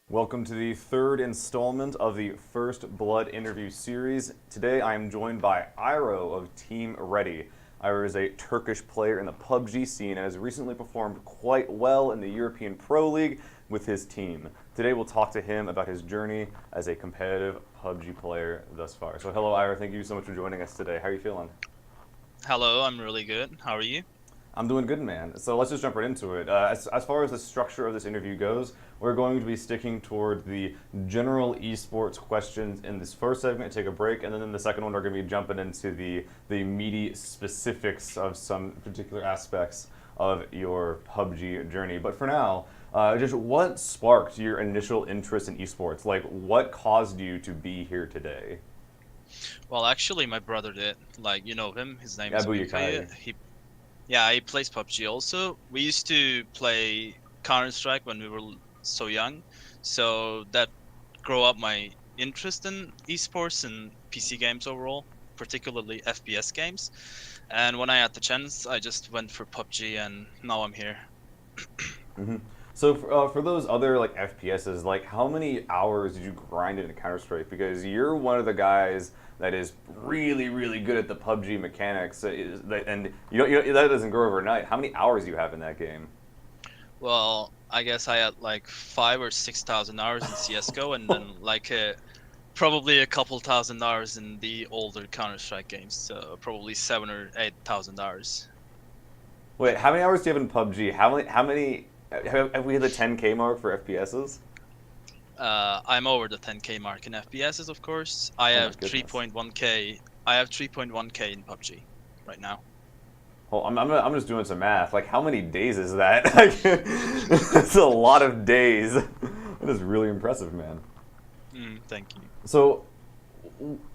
Welcome to the third installment of the First Blood interview series. Today I am joined by Iroh of Team Ready. Iroh is a Turkish player in the PUBG scene and has recently performed quite well in the European Pro League with his team. Today we'll talk to him about his journey as a competitive PUBG player thus far. So hello Iroh, thank you so much for joining us today. How are you feeling? Hello, I'm really good. How are you? I'm doing good, man. So let's just jump right into it. As far as the structure of this interview goes, we're going to be sticking toward the general esports questions in this first segment, take a break, and then in the second one, we're going to be jumping into the meaty specifics of some particular aspects of your PUBG journey. But for now, just what sparked your initial interest in esports? Like, what caused you to be here today? Well, actually, my brother did. Like, you know him. His name is Abu Mukaya. Yakai. He plays PUBG also. We used to play Counter-Strike when we were so young, so that grew up my interest in esports and PC games overall, particularly FPS games. And when I had the chance, I just went for PUBG, and now I'm here. Hmm. So for those other like FPSs, like how many hours did you grind into Counter Strike? Because you're one of the guys that is really really good at the PUBG mechanics, and that doesn't grow overnight. How many hours do you have in that game? Well, I guess I had like 5 or 6 thousand hours in CS:GO, and then probably a couple thousand hours in the older Counter-Strike games, so probably 7 or 8 thousand hours. Wait, how many hours do you have in PUBG? How many have we hit the 10K mark for FPSs? I'm over the 10K mark in FPSs, of course. I Oh my have goodness. 3.1K. I have 3.1K in PUBG right now. Well, I'm just doing some math. Like, how many days is that? Like, that's a lot of days. That is really impressive, man. Thank you. So,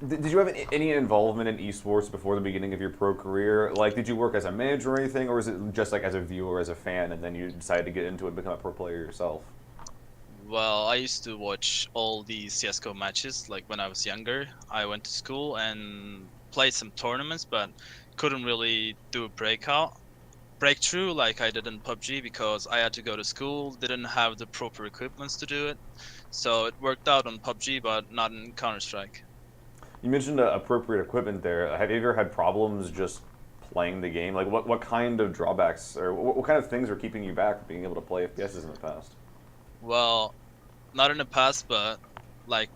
did you have any involvement in esports before the beginning of your pro career? Like, did you work as a manager or anything, or is it just like as a viewer, as a fan, and then you decided to get into it and become a pro player yourself? Well, I used to watch all the CS:GO matches like when I was younger. I went to school and played some tournaments, but couldn't really do a breakthrough like I did in PUBG because I had to go to school, didn't have the proper equipments to do it. So it worked out on PUBG, but not in Counter-Strike. You mentioned appropriate equipment there. Have you ever had problems just playing the game? Like, what kind of drawbacks or what kind of things are keeping you back from being able to play FPSs in the past? Well, not in the past, but like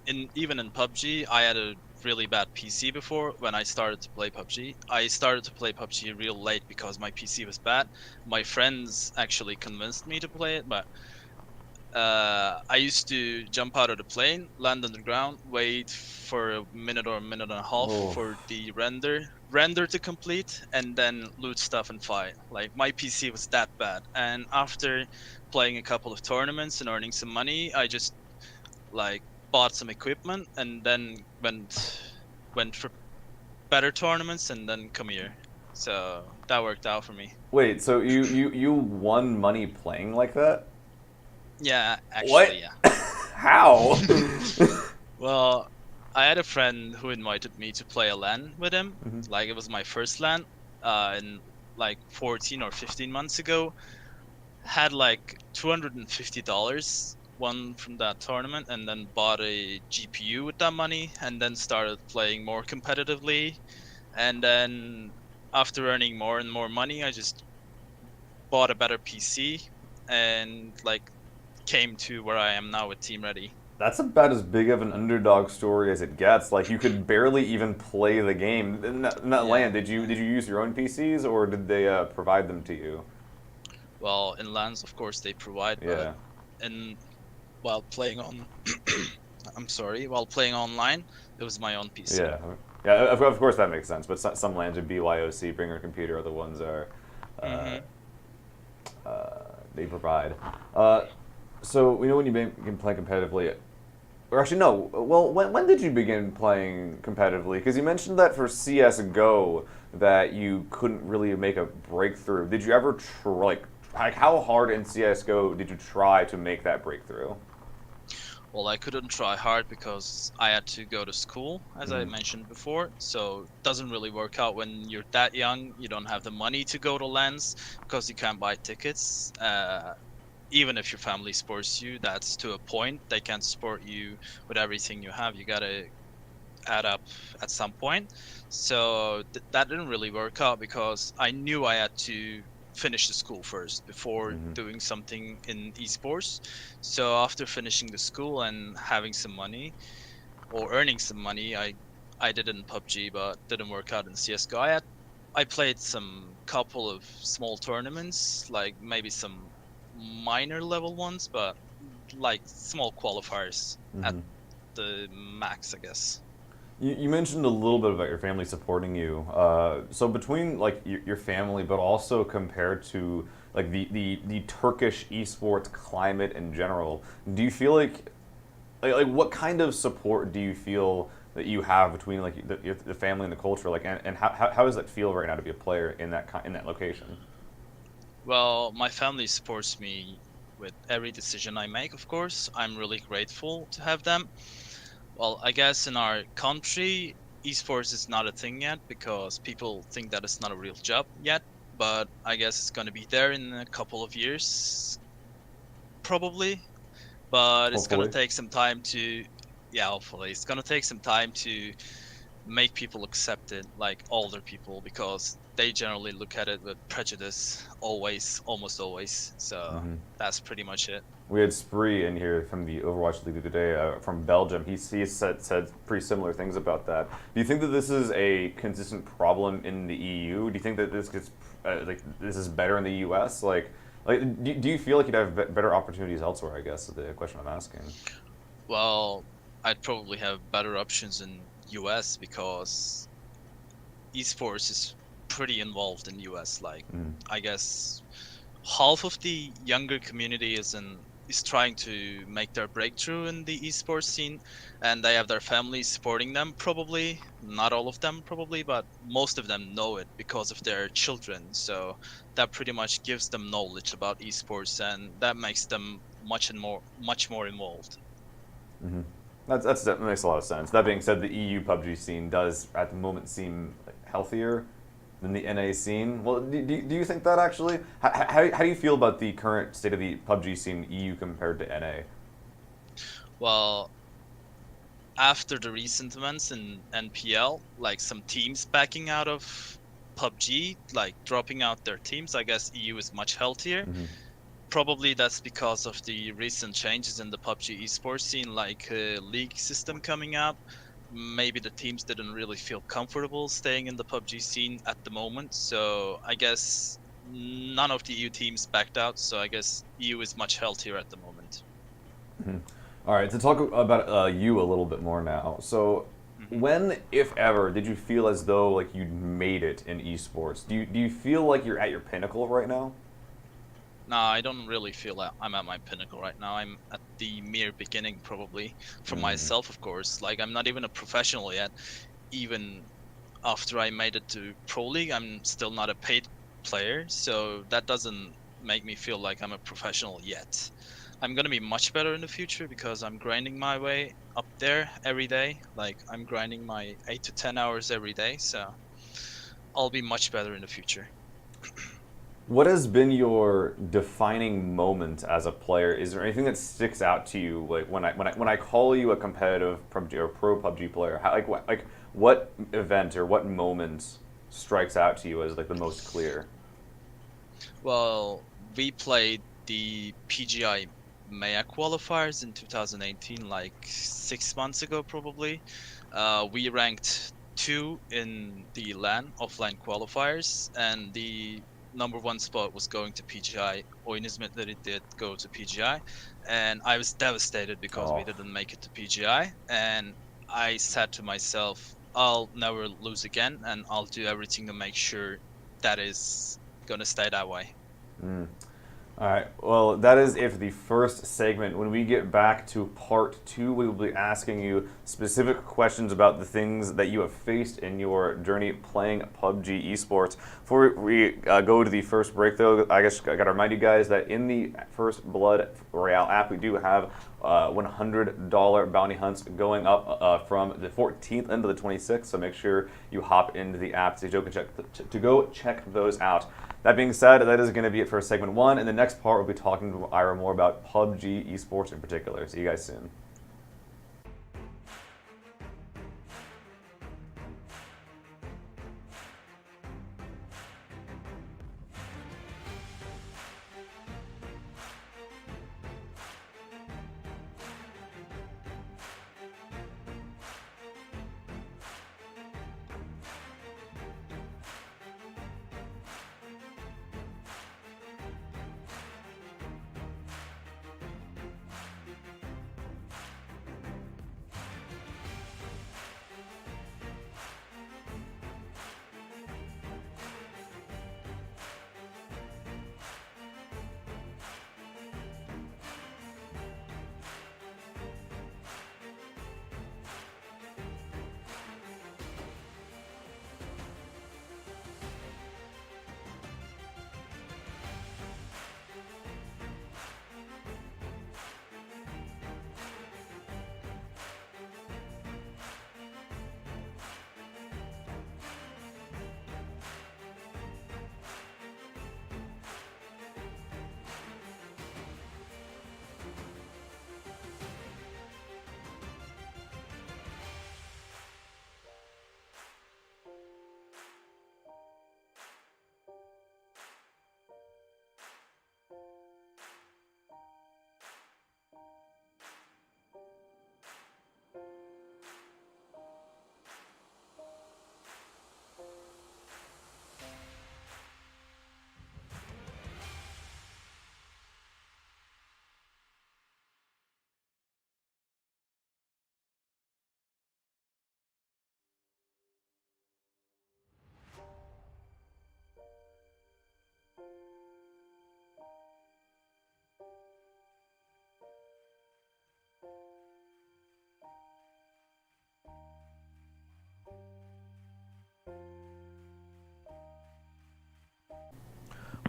in even in PUBG, I had a really bad PC before when I started to play PUBG. I started to play PUBG real late because my PC was bad. My friends actually convinced me to play it, but I used to jump out of the plane, land on the ground, wait for a minute or a minute and a half Oh, for the render to complete, and then loot stuff and fight. Like my PC was that bad. And after playing a couple of tournaments and earning some money, I just like bought some equipment and then went for better tournaments and then come here. So that worked out for me. wait. So you won money playing like that? Yeah, actually, What? yeah. How? Well, I had a friend who invited me to play a LAN with him. Like it was my first LAN, in like 14 or 15 months ago. Had like $250 won from that tournament, and then bought a GPU with that money, and then started playing more competitively. And then after earning more and more money, I just bought a better PC and like came to where I am now with Team Ready. That's about as big of an underdog story as it gets. Like you could barely even play the game. In that Yeah. land, did you use your own PCs or did they provide them to you? Well, in LANs, of course, they provide, but Yeah, in while playing on, I'm sorry, while playing online, it was my own PC. yeah, yeah. Of course that makes sense. But some lands are BYOC, bring your computer. Other ones are uh, hmm they provide. Uh, so we know when you begin playing competitively. Or actually, no. Well, when did you begin playing competitively? Because you mentioned that for CS:GO that you couldn't really make a breakthrough. Did you ever like how hard in CS:GO did you try to make that breakthrough? Well, I couldn't try hard because I had to go to school, as I Hmm. mentioned before. So it doesn't really work out when you're that young. You don't have the money to go to LANs because you can't buy tickets. even if your family supports you, that's to a point. They can't support you with everything you have. You gotta add up at some point. So that didn't really work out because I knew I had to finish the school first before doing something in esports. So after finishing the school and having some money or earning some money, I did it in PUBG, but didn't work out in CS:GO. I played some couple of small tournaments, like maybe some minor level ones, but like small qualifiers at the max, I guess. You mentioned a little bit about your family supporting you. So between like your family, but also compared to like the Turkish esports climate in general, do you feel like what kind of support do you feel that you have between like the family and the culture? Like, and how does that feel right now to be a player in that location? Well, my family supports me with every decision I make, of course. I'm really grateful to have them. Well, I guess in our country, esports is not a thing yet because people think that it's not a real job yet. But I guess it's going to be there in a couple of years, probably. But it's going to Hopefully. take some time to, yeah, hopefully. It's going to take some time to make people accept it, like older people, because they generally look at it with prejudice, always, almost always. So that's pretty much it. We had Spree in here from the Overwatch League today from Belgium. He said pretty similar things about that. Do you think that this is a consistent problem in the EU? Do you think that this gets like this is better in the US? Like do you feel like you'd have better opportunities elsewhere? I guess is the question I'm asking. Well, I'd probably have better options in US because esports is pretty involved in US. Like, I guess half of the younger community is trying to make their breakthrough in the esports scene, and they have their families supporting them. Probably not all of them, probably, but most of them know it because of their children. So that pretty much gives them knowledge about esports, and that makes them much more involved. That makes a lot of sense. That being said, the EU PUBG scene does at the moment seem healthier than the NA scene. Well, do you think that actually? How do you feel about the current state of the PUBG scene EU compared to NA? Well, after the recent events in NPL, like some teams backing out of PUBG, like dropping out their teams, I guess EU is much healthier. Probably that's because of the recent changes in the PUBG esports scene, like a league system coming up. Maybe the teams didn't really feel comfortable staying in the PUBG scene at the moment. So I guess none of the EU teams backed out. So I guess EU is much healthier at the moment. All right, to talk about you a little bit more now. So, when, if ever, did you feel as though like you'd made it in esports? Do you feel like you're at your pinnacle right now? No, I don't really feel that I'm at my pinnacle right now. I'm at the mere beginning, probably, for myself, of course. Like, I'm not even a professional yet. Even after I made it to Pro League, I'm still not a paid player, so that doesn't make me feel like I'm a professional yet. I'm gonna be much better in the future because I'm grinding my way up there every day. Like, I'm grinding my 8 to 10 hours every day, so I'll be much better in the future. What has been your defining moment as a player? Is there anything that sticks out to you, like when I call you a competitive PUBG or pro PUBG player? How, what event or what moment strikes out to you as like the most clear? Well, we played the PGI MEA qualifiers in 2018, like 6 months ago, probably. We ranked two in the LAN offline qualifiers, and the number 1 spot was going to PGI. Oyun that it did go to PGI, and I was devastated because we Oh. didn't make it to PGI. And I said to myself, I'll never lose again, and I'll do everything to make sure that is gonna stay that way. All right. Well, that is it for the first segment. When we get back to part two, we will be asking you specific questions about the things that you have faced in your journey playing PUBG esports. Before we go to the first break, though, I guess I got to remind you guys that in the FirstBlood Royale app, we do have $100 bounty hunts going up from the 14th into the 26th. So make sure you hop into the app to go check those out. That being said, that is going to be it for segment 1. In the next part, we'll be talking to Iroh more about PUBG esports in particular. See you guys soon.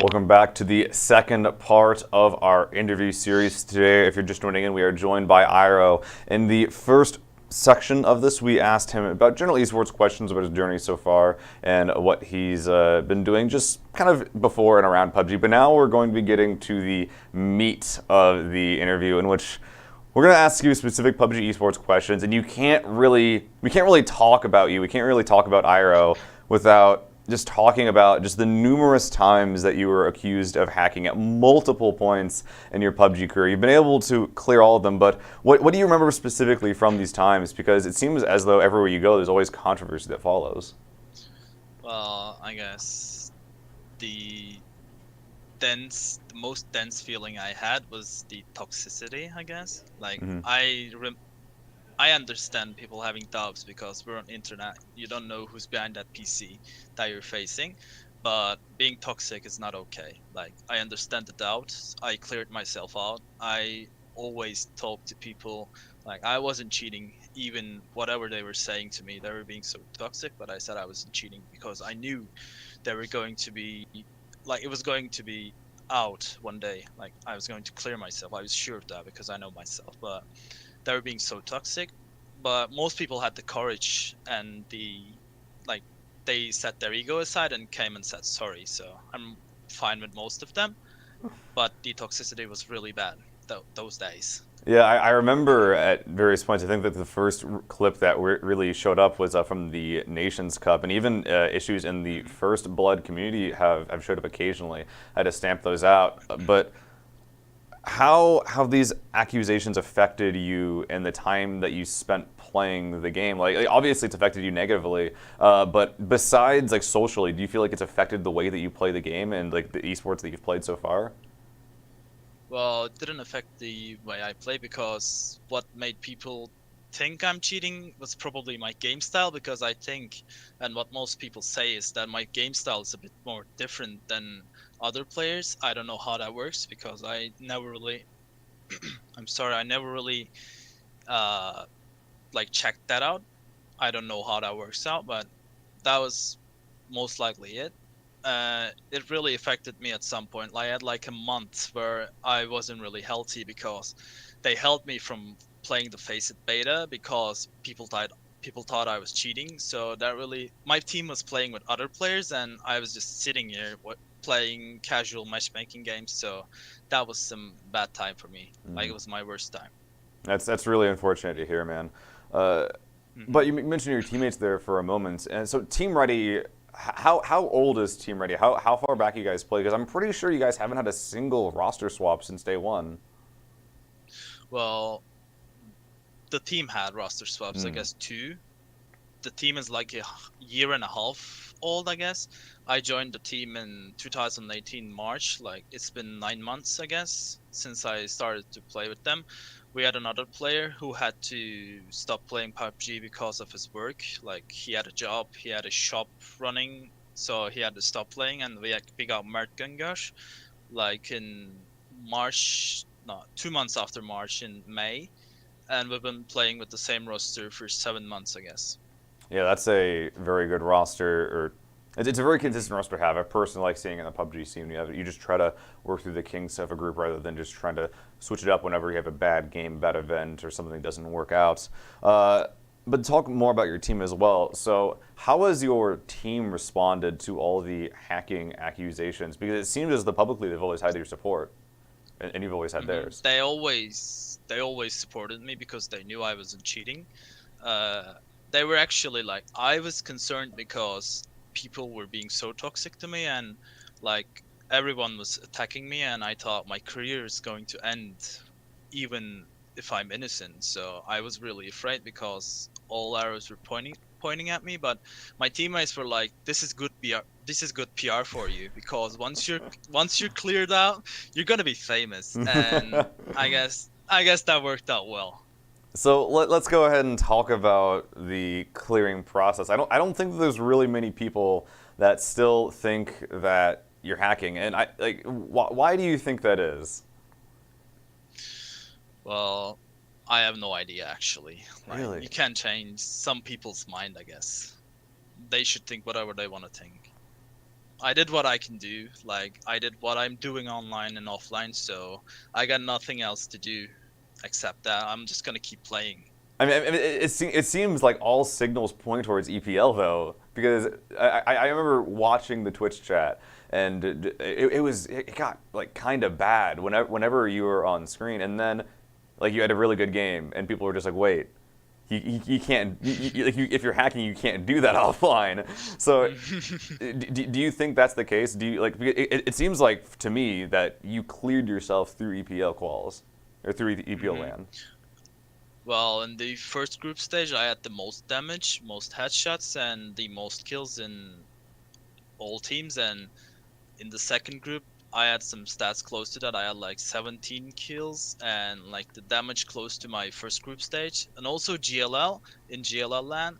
Welcome back to the second part of our interview series today. If you're just joining in, we are joined by Iroh. In the first section of this, we asked him about general esports questions about his journey so far and what he's been doing just kind of before and around PUBG. But now we're going to be getting to the meat of the interview, in which we're going to ask you specific PUBG esports questions, and we can't really talk about you. We can't really talk about Iroh without just talking about just the numerous times that you were accused of hacking at multiple points in your PUBG career. You've been able to clear all of them, but what do you remember specifically from these times? Because it seems as though everywhere you go, there's always controversy that follows. Well, I guess the most dense feeling I had was the toxicity, I guess. Like, I understand people having doubts because we're on internet. You don't know who's behind that PC that you're facing, but being toxic is not okay. Like, I understand the doubts. I cleared myself out. I always talk to people. Like, I wasn't cheating, even whatever they were saying to me. They were being so toxic, but I said I wasn't cheating because I knew they were going to be, like, it was going to be out one day. Like, I was going to clear myself. I was sure of that because I know myself, but they were being so toxic. But most people had the courage and they set their ego aside and came and said sorry. So I'm fine with most of them, but the toxicity was really bad those days. Yeah, I remember at various points. I think that the first clip that really showed up was from the Nations Cup, and even issues in the FirstBlood community have showed up occasionally. I had to stamp those out, but how have these accusations affected you in the time that you spent playing the game? Like obviously it's affected you negatively, but besides like socially, do you feel like it's affected the way that you play the game and like the esports that you've played so far? Well, it didn't affect the way I play because what made people think I'm cheating was probably my game style, because I think, and what most people say is that my game style is a bit more different than other players. I don't know how that works because I never really I never really like checked that out. I don't know how that works out, but that was most likely it. It really affected me at some point. Like, I had like a month where I wasn't really healthy because they held me from playing the Face It beta because people thought I was cheating. So that really, my team was playing with other players, and I was just sitting here playing casual matchmaking games. So that was some bad time for me. Like it was my worst time. That's really unfortunate to hear, man. Uh, Hmm. but you mentioned your teammates there for a moment, and so Team Ready. How old is Team Ready? How far back you guys play? Because I'm pretty sure you guys haven't had a single roster swap since day one. Well, the team had roster swaps, I Mm. guess two. The team is like a year and a half old, I guess. I joined the team in 2018 March. Like it's been 9 months, I guess, since I started to play with them. We had another player who had to stop playing PUBG because of his work. Like he had a job, he had a shop running, so he had to stop playing. And we got Mert Gungash like in March, no, 2 months after March in May, and we've been playing with the same roster for 7 months, I guess. Yeah, that's a very good roster, or it's a very Hmm. consistent roster to have. I personally like seeing it in the PUBG scene. You just try to work through the kinks of a group rather than just trying to switch it up whenever you have a bad game, bad event, or something doesn't work out. But talk more about your team as well. So, how has your team responded to all the hacking accusations? Because it seems as though publicly they've always had your support, and you've always had theirs. They always supported me because they knew I wasn't cheating. Uh, they were actually like, I was concerned because people were being so toxic to me, and like everyone was attacking me, and I thought my career is going to end even if I'm innocent. So I was really afraid because all arrows were pointing at me. But my teammates were like, "This is good PR. This is good PR for you because once you're cleared out, you're gonna be famous." And I guess that worked out well. So let's go ahead and talk about the clearing process. I don't think that there's really many people that still think that you're hacking, and I like why do you think that is? Well, I have no idea actually. Like Really? you can't change some people's mind, I guess. They should think whatever they want to think. I did what I can do. Like I did what I'm doing online and offline, so I got nothing else to do except that. I'm just gonna keep playing. I mean, it seems like all signals point towards EPL though, because I remember watching the Twitch chat, and it got like kind of bad whenever you were on screen, and then like you had a really good game, and people were just like, wait. You can't like if you're hacking you can't do that offline. So do you think that's the case? Do you like it seems like to me that you cleared yourself through EPL quals or through EPL Hmm. LAN. Well, in the first group stage, I had the most damage, most headshots, and the most kills in all teams. And in the second group, I had some stats close to that. I had like 17 kills and like the damage close to my first group stage. And also GLL in GLL LAN.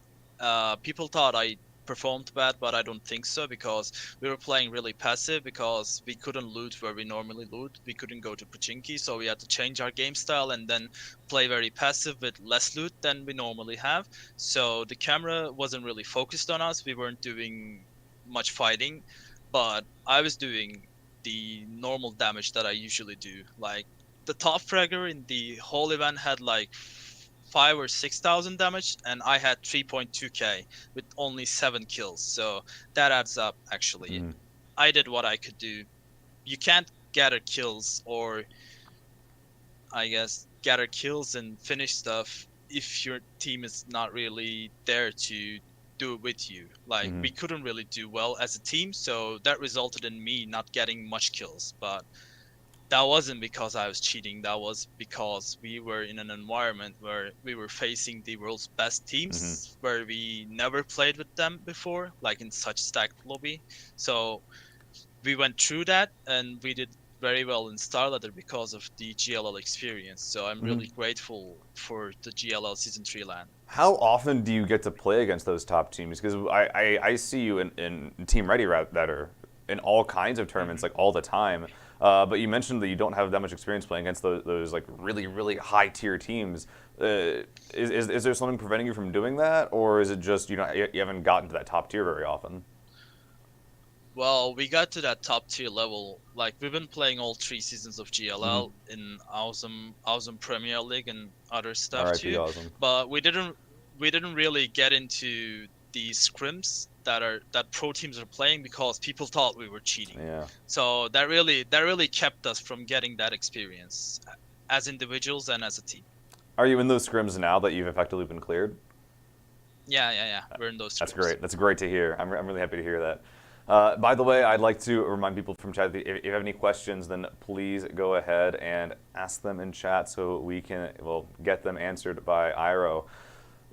People thought I performed bad, but I don't think so because we were playing really passive because we couldn't loot where we normally loot. We couldn't go to Pochinki, so we had to change our game style and then play very passive with less loot than we normally have. So the camera wasn't really focused on us. We weren't doing much fighting, but I was doing the normal damage that I usually do. Like the top fragger in the whole event had like 5 or 6 thousand damage, and I had 3.2k with only 7 kills. So that adds up. Actually, Mm. I did what I could do. You can't gather kills, or I guess gather kills and finish stuff if your team is not really there to do it with you. Like Hmm. we couldn't really do well as a team, so that resulted in me not getting much kills. But that wasn't because I was cheating. That was because we were in an environment where we were facing the world's best Hmm. teams, where we never played with them before, like in such stacked lobby. So we went through that and we did very well in Starladder because of the GLL experience. So I'm Hmm. really grateful for the GLL Season 3 LAN. How often do you get to play against those top teams? Because I see you in Team Ready that are in all kinds of tournaments Hmm. like all the time. But you mentioned that you don't have that much experience playing against those like really high tier teams. Is there something preventing you from doing that, or is it just you haven't gotten to that top tier very often? Well, we got to that top tier level. Like we've been playing all 3 seasons of Hmm. GLL in Awesome Premier League and other stuff R.I.P. too, Awesome. but we didn't really get into the scrims that pro teams are playing because people thought we were cheating. Yeah. So that really kept us from getting that experience as individuals and as a team. Are you in those scrims now that you've effectively been cleared? Yeah, yeah, yeah. We're in those That's scrims. great. That's great to hear. I'm really happy to hear that. By the way, I'd like to remind people from chat that if you have any questions, then please go ahead and ask them in chat so we can get them answered by Iroh.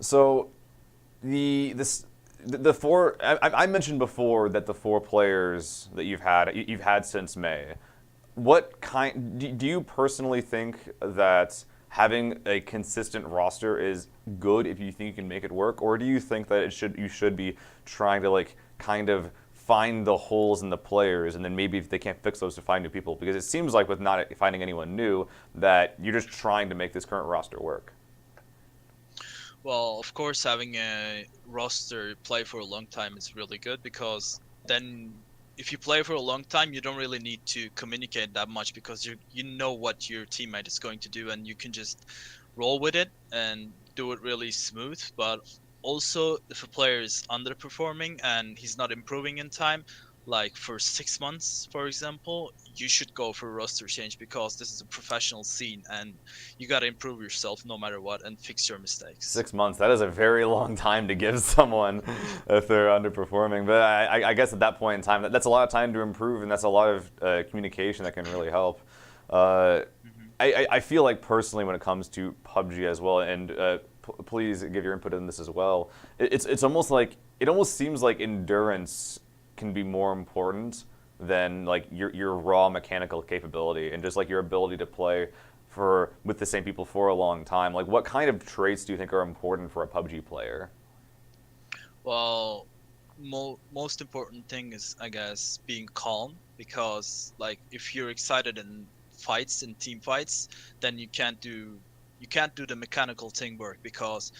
So the four I mentioned before that the four players that you've had since May. What kind do you personally think that having a consistent roster is good if you think you can make it work, or do you think that you should be trying to like kind of find the holes in the players, and then maybe if they can't fix those, to find new people? Because it seems like with not finding anyone new, that you're just trying to make this current roster work. Well, of course, having a roster play for a long time is really good because then if you play for a long time, you don't really need to communicate that much because you know what your teammate is going to do and you can just roll with it and do it really smooth. But also, if a player is underperforming and he's not improving in time, like for 6 months, for example, you should go for a roster change because this is a professional scene and you got to improve yourself no matter what and fix your mistakes. 6 months, that is a very long time to give someone if they're underperforming. But I guess at that point in time, that's a lot of time to improve, and that's a lot of communication that can really help. Uh, Hmm. I feel like personally when it comes to PUBG as well, and please give your input in this as well. It's almost like it almost seems like endurance can be more important than like your raw mechanical capability and just like your ability to play for with the same people for a long time. Like, what kind of traits do you think are important for a PUBG player? Well, most important thing is, I guess, being calm because like if you're excited in team fights, then you can't do the mechanical thing work because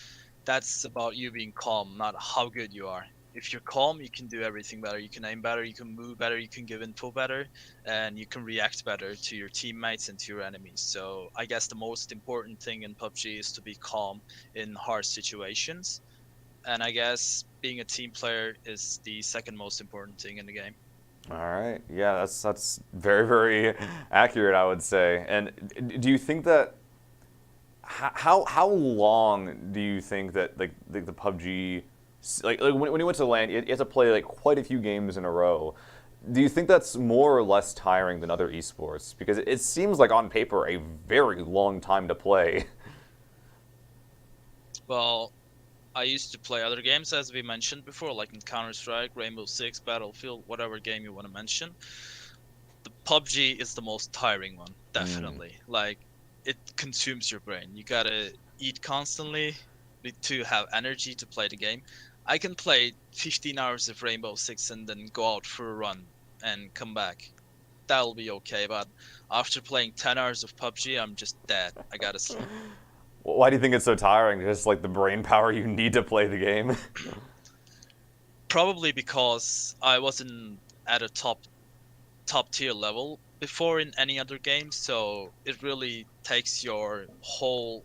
that's about you being calm, not how good you are. If you're calm, you can do everything better. You can aim better, you can move better, you can give info better, and you can react better to your teammates and to your enemies. So I guess the most important thing in PUBG is to be calm in hard situations. And I guess being a team player is the second most important thing in the game. All right, yeah, that's very very accurate, I would say. And do you think that how long do you think that like the PUBG like when you went to LAN, you have to play like quite a few games in a row. Do you think that's more or less tiring than other esports? Because it seems like on paper a very long time to play. Well, I used to play other games as we mentioned before, like in Counter-Strike, Rainbow Six, Battlefield, whatever game you want to mention. The PUBG is the most tiring one, Mm. definitely. Like it consumes your brain. You gotta eat constantly to have energy to play the game. I can play 15 hours of Rainbow Six and then go out for a run and come back. That'll be okay, but after playing 10 hours of PUBG, I'm just dead. I gotta sleep. Why do you think it's so tiring? Just like the brain power you need to play the game. Probably because I wasn't at a top tier level before in any other game, so it really takes your whole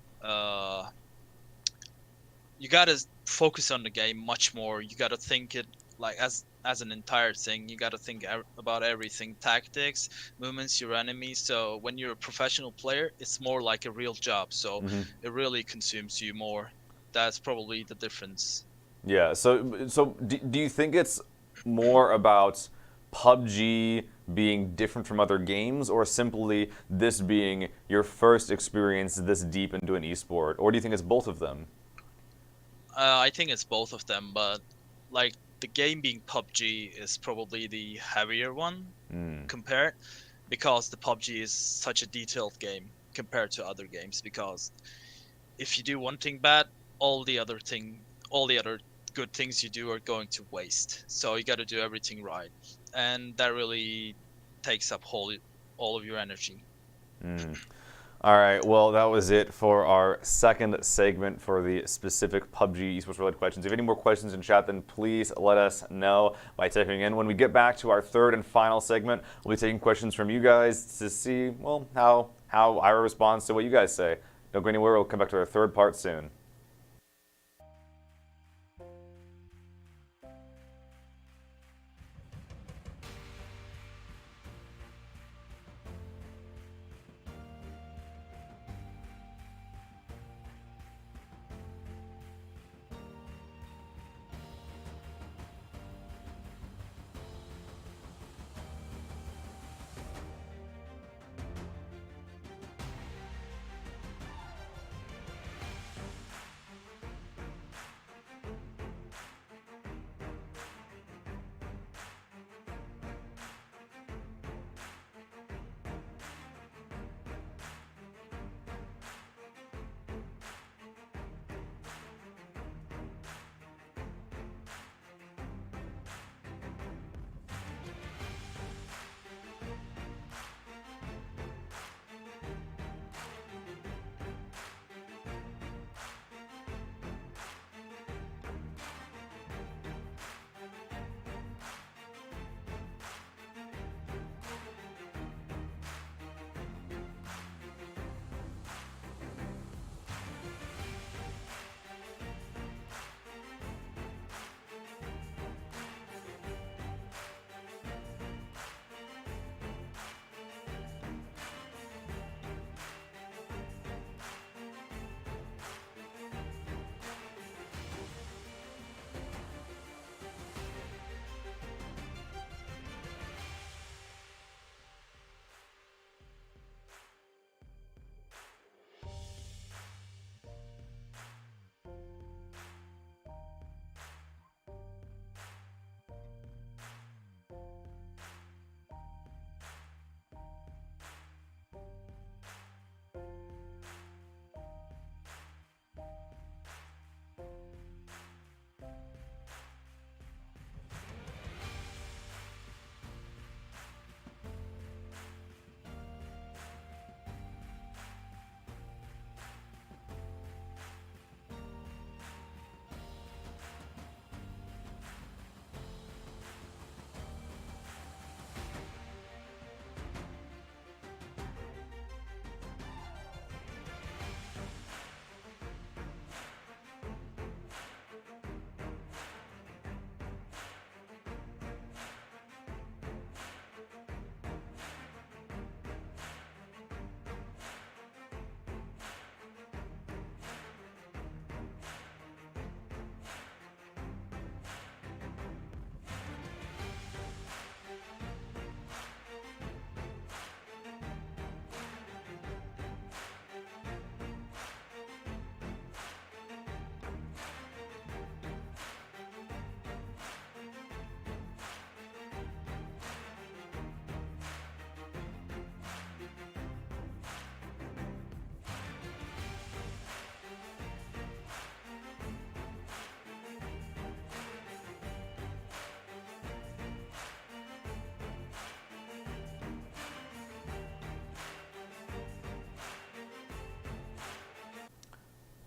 you gotta focus on the game much more. You gotta think it like as an entire thing. You gotta think about everything, tactics, movements, your enemies. So when you're a professional player, it's more like a real job. So Hmm. it really consumes you more. That's probably the difference. Yeah. So do you think it's more about PUBG being different from other games, or simply this being your first experience this deep into an esport, or do you think it's both of them? I think it's both of them, but like the game being PUBG is probably the heavier one Mm. compared because the PUBG is such a detailed game compared to other games because if you do one thing bad, all the other good things you do are going to waste. So you got to do everything right. And that really takes up all of your energy. Mm. All right, well, that was it for our second segment for the specific PUBG esports related questions. If you have any more questions in chat, then please let us know by typing in. When we get back to our third and final segment, we'll be taking questions from you guys to see, well, how Iroh responds to what you guys say. Don't go anywhere, we'll come back to our third part soon.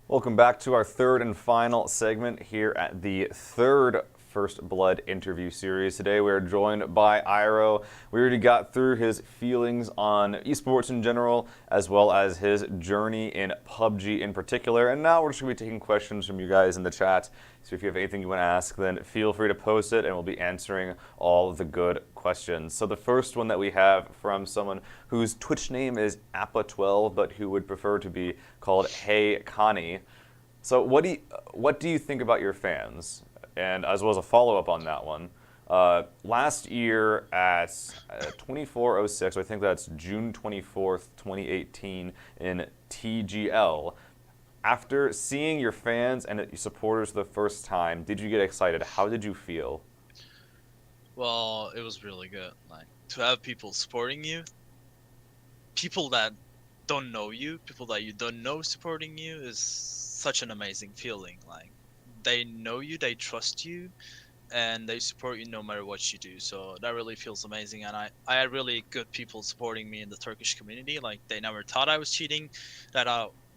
Welcome back to our third and final segment here at the third First Blood interview series. Today we are joined by Iroh. We already got through his feelings on esports in general, as well as his journey in PUBG in particular. And now we're just going to be taking questions from you guys in the chat. So if you have anything you want to ask, then feel free to post it and we'll be answering all the good questions. So the first one that we have from someone whose Twitch name is Appa12, but who would prefer to be called Hey Connie. So what do you think about your fans? And as well as a follow-up on that one, last year at 2406, I think that's June 24th, 2018 in TGL, after seeing your fans and your supporters the first time, did you get excited? How did you feel? Well, it was really good. Like, to have people supporting you, people that don't know you, people that you don't know supporting you is such an amazing feeling. Like, they know you, they trust you, and they support you no matter what you do. So that really feels amazing. And I had really good people supporting me in the Turkish community. Like they never thought I was cheating, that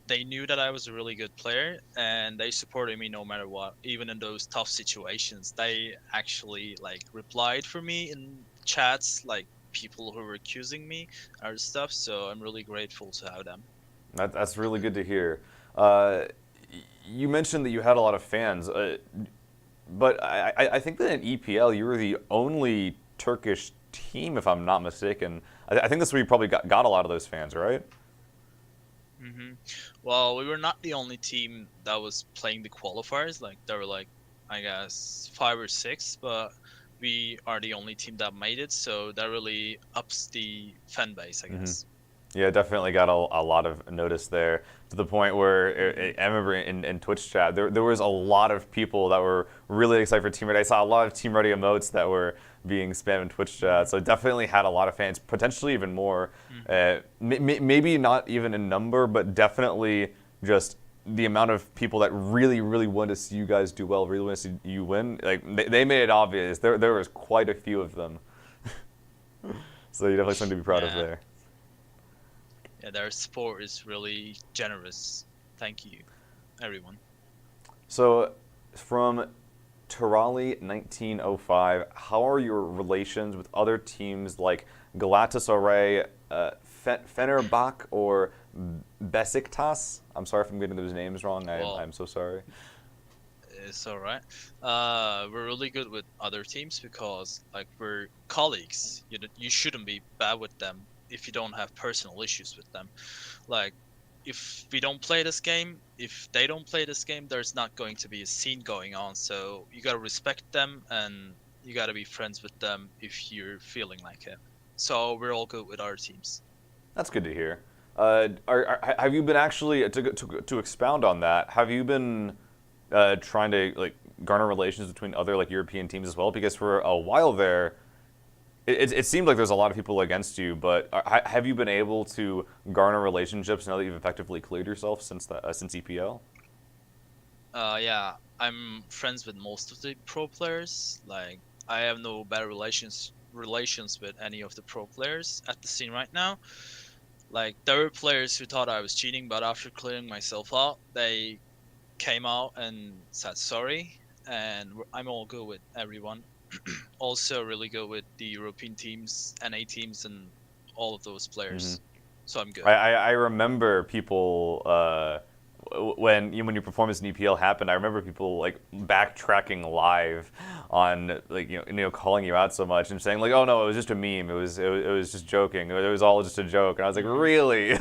they knew that I was a really good player, and they supported me no matter what, even in those tough situations. They actually like replied for me in chats, like people who were accusing me or stuff. So I'm really grateful to have them. That's really good to hear. Uh, you mentioned that you had a lot of fans, but I think that in EPL you were the only Turkish team, if I'm not mistaken. I think that's where you probably got a lot of those fans, right? hmm Well, we were not the only team that was playing the qualifiers. Like there were like, I guess, five or six, but we are the only team that made it. So that really ups the fan base, I Mm-hmm. guess. Yeah, definitely got a lot of notice there to the point where hmm I remember in Twitch chat there was a lot of people that were really excited for Team Ready. I saw a lot of Team Ready emotes that were being spammed in Twitch chat, hmm so definitely had a lot of fans, potentially even more. hmm Maybe not even in number, but definitely just the amount of people that really want to see you guys do well, really want to see you win. Like they made it obvious. There was quite a few of them, so you definitely something to be proud of Yeah, there. yeah, their support is really generous. Thank you, everyone. So, from Tirali 1905, how are your relations with other teams like Galatasaray, Fenerbahce, or Besiktas? I'm sorry if I'm getting those names wrong. Well, I'm so sorry. it's all right. We're really good with other teams because like we're colleagues. You shouldn't be bad with them if you don't have personal issues with them. Like if we don't play this game, if they don't play this game, there's not going to be a scene going on. So you gotta respect them and you gotta be friends with them if you're feeling like it. So we're all good with our teams. That's good to hear. Have you been actually to expound on that? Have you been trying to like garner relations between other like European teams as well? Because for a while there, it seemed like there's a lot of people against you, but have you been able to garner relationships now that you've effectively cleared yourself since EPL? Yeah, I'm friends with most of the pro players. Like I have no bad relations with any of the pro players at the scene right now. Like there were players who thought I was cheating, but after clearing myself out, they came out and said sorry, and I'm all good with everyone. Also, really good with the European teams, NA teams, and all of those Mm-hmm. players. So I'm good. I remember people when your performance in EPL happened. I remember people like backtracking live on like calling you out so much and saying like, oh no, it was just a meme. It was just joking. It was all just a joke. And I was like, Mhm. really?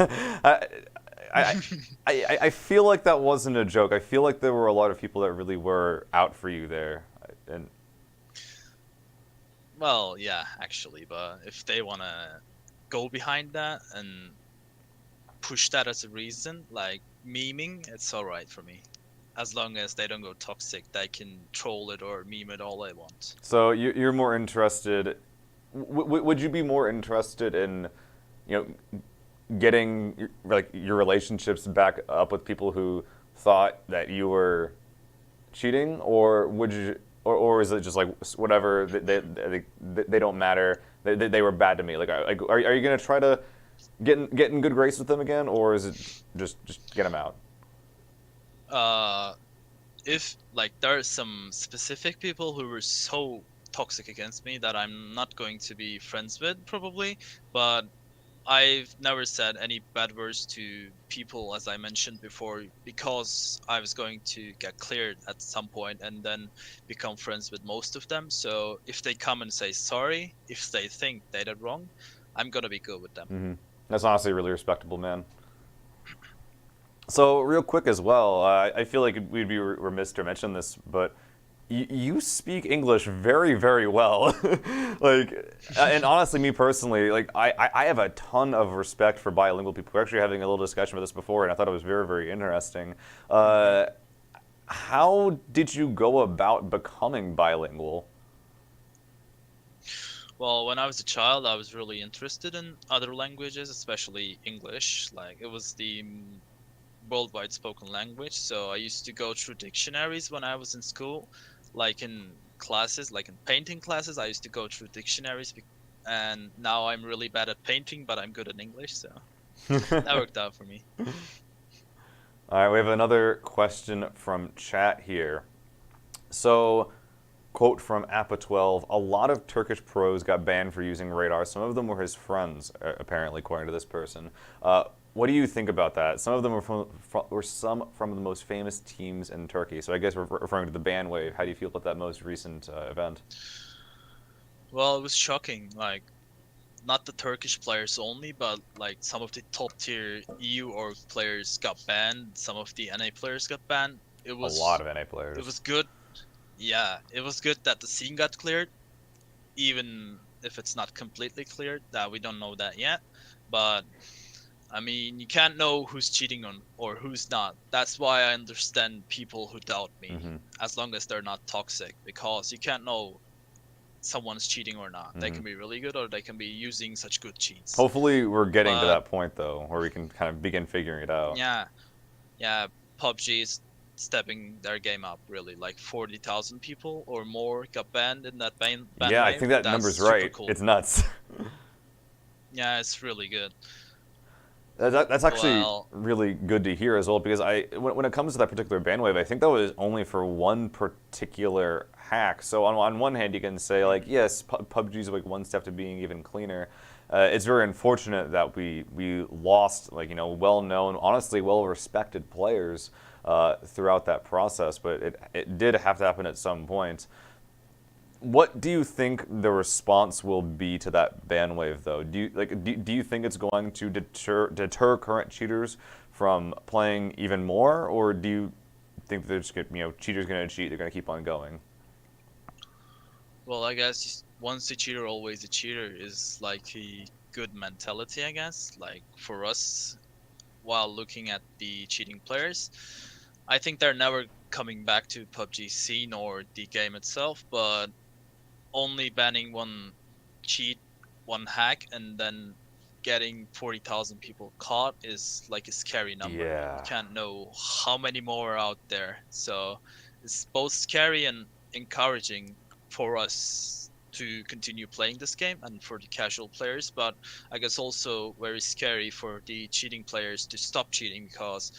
I, I feel like that wasn't a joke. I feel like there were a lot of people that really were out for you there, and Well, yeah, actually, but if they wanna go behind that and push that as a reason, like memeing, it's alright for me. As long as they don't go toxic, they can troll it or meme it all they want. so you're more interested. Would you be more interested in, getting like your relationships back up with people who thought that you were cheating, or would you, or is it just like whatever they don't matter? They were bad to me. Like, are you gonna try to get in good grace with them again, or is it just get them out? Uh, if like there are some specific people who were so toxic against me that I'm not going to be friends with probably, but I've never said any bad words to people as I mentioned before because I was going to get cleared at some point and then become friends with most of them. So if they come and say sorry, if they think they did wrong, I'm gonna be good with them. Hmm. That's honestly really respectable, man. So real quick as well, I feel like we'd be remiss to mention this, but you speak English very well. Like, and honestly, me personally, like I have a ton of respect for bilingual people. We're actually having a little discussion about this before, and I thought it was very interesting. Mhm. How did you go about becoming bilingual? Well, when I was a child, I was really interested in other languages, especially English. Like it was the worldwide spoken language. So I used to go through dictionaries when I was in school, like in classes, like in painting classes, I used to go through dictionaries, and now I'm really bad at painting, but I'm good at English, so that worked out for me. All right, we have another question from chat here. So, quote from Appa12, a lot of Turkish pros got banned for using radar. Some of them were his friends, apparently, according to this person. What do you think about that? Some of them were some from the most famous teams in Turkey. So I guess we're referring to the ban wave. How do you feel about that most recent event? Well, it was shocking. Like, not the Turkish players only, but like some of the top tier EU org players got banned. Some of the NA players got banned. A lot of NA players. It was good. Yeah, it was good that the scene got cleared, even if it's not completely cleared. That we don't know that yet, but I mean, you can't know who's cheating on or who's not. That's why I understand people who doubt me, as long as they're not toxic, because you can't know someone's cheating or not. They can be really good or they can be using such good cheats. Hopefully we're getting to that point, though, where we can kind of begin figuring it out. Yeah, PUBG is stepping their game up, really. Like 40,000 people or more got banned in that ban Yeah, wave. I think that number's right. Cool. It's nuts. Yeah, it's really good. That's actually really good to hear as well, because when it comes to that particular ban wave, I think that was only for one particular hack. So on one hand, you can say, like, yes, PUBG's like one step to being even cleaner. It's very unfortunate that we lost, like, well-known, honestly well-respected players throughout that process, but it did have to happen at some point. What do you think the response will be to that ban wave, though? Do you think it's going to deter current cheaters from playing even more, or do you think they're just cheaters going to cheat, they're going to keep on going? Well, I guess once a cheater, always a cheater is like a good mentality, I guess. Like for us, while looking at the cheating players, I think they're never coming back to PUBG scene or the game itself, but only banning one cheat, one hack, and then getting 40,000 people caught is like a scary number. Yeah. You can't know how many more are out there. So it's both scary and encouraging for us to continue playing this game and for the casual players, but I guess also very scary for the cheating players to stop cheating, because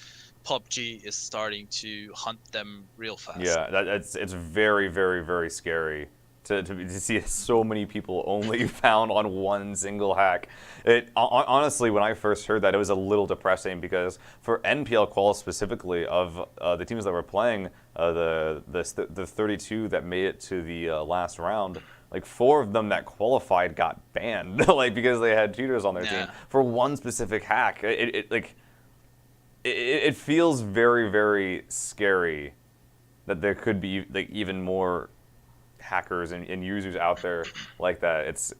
PUBG is starting to hunt them real fast. Yeah, it's very, very, very scary to see so many people only found on one single hack. Honestly, when I first heard that, it was a little depressing, because for NPL qual specifically, of the teams that were playing, the 32 that made it to the last round, like 4 of them that qualified got banned, like because they had cheaters on their team for one specific hack. It feels very, very scary that there could be like even more hackers and users out there like that. It's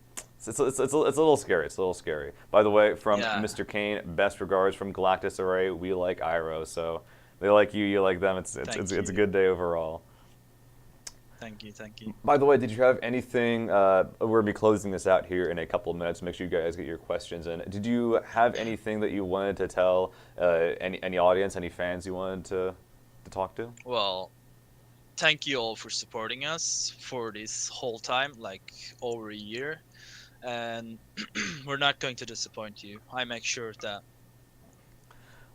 a little scary. It's a little scary. By the way, from Mr. Kane, best regards from Galactus Array. We like Iroh, so they like you, you like them. It's a good day overall. Thank you. By the way, did you have anything? We're gonna be closing this out here in a couple of minutes. Make sure you guys get your questions in. Did you have anything that you wanted to tell any audience, any fans you wanted to talk to? Well, thank you all for supporting us for this whole time, like over a year, and we're not going to disappoint you. I make sure of that.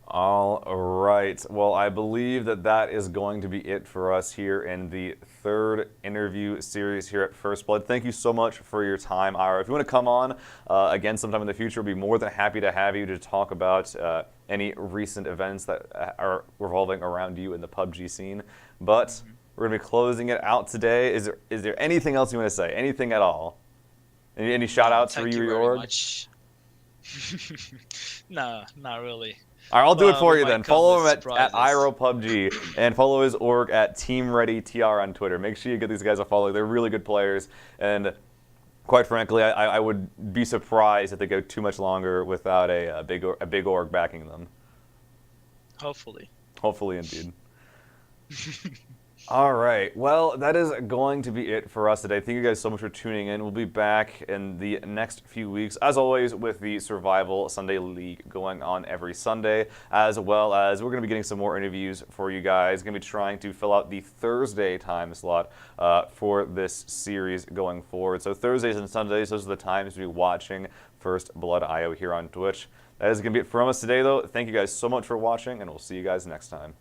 All right. Well, I believe that is going to be it for us here in the 3rd interview series here at FirstBlood. Thank you so much for your time, Iroh. If you want to come on again sometime in the future, we'll be more than happy to have you to talk about any recent events that are revolving around you in the PUBG scene. But we're going to be closing it out today. Is there anything else you want to say? Anything at all? Any shout-outs for you or your org? Much. No, not really. All right, I'll do it for you then. Follow him at Iroh PUBG and follow his org at TeamReadyTR on Twitter. Make sure you get these guys a follow. They're really good players, and quite frankly, I would be surprised if they go too much longer without a big org backing them. Hopefully. Hopefully, indeed. All right. Well, that is going to be it for us today. Thank you guys so much for tuning in. We'll be back in the next few weeks, as always, with the Survival Sunday League going on every Sunday, as well as we're going to be getting some more interviews for you guys. Going to be trying to fill out the Thursday time slot for this series going forward. So Thursdays and Sundays, those are the times to be watching First Blood IO here on Twitch. That is going to be it from us today, though. Thank you guys so much for watching, and we'll see you guys next time.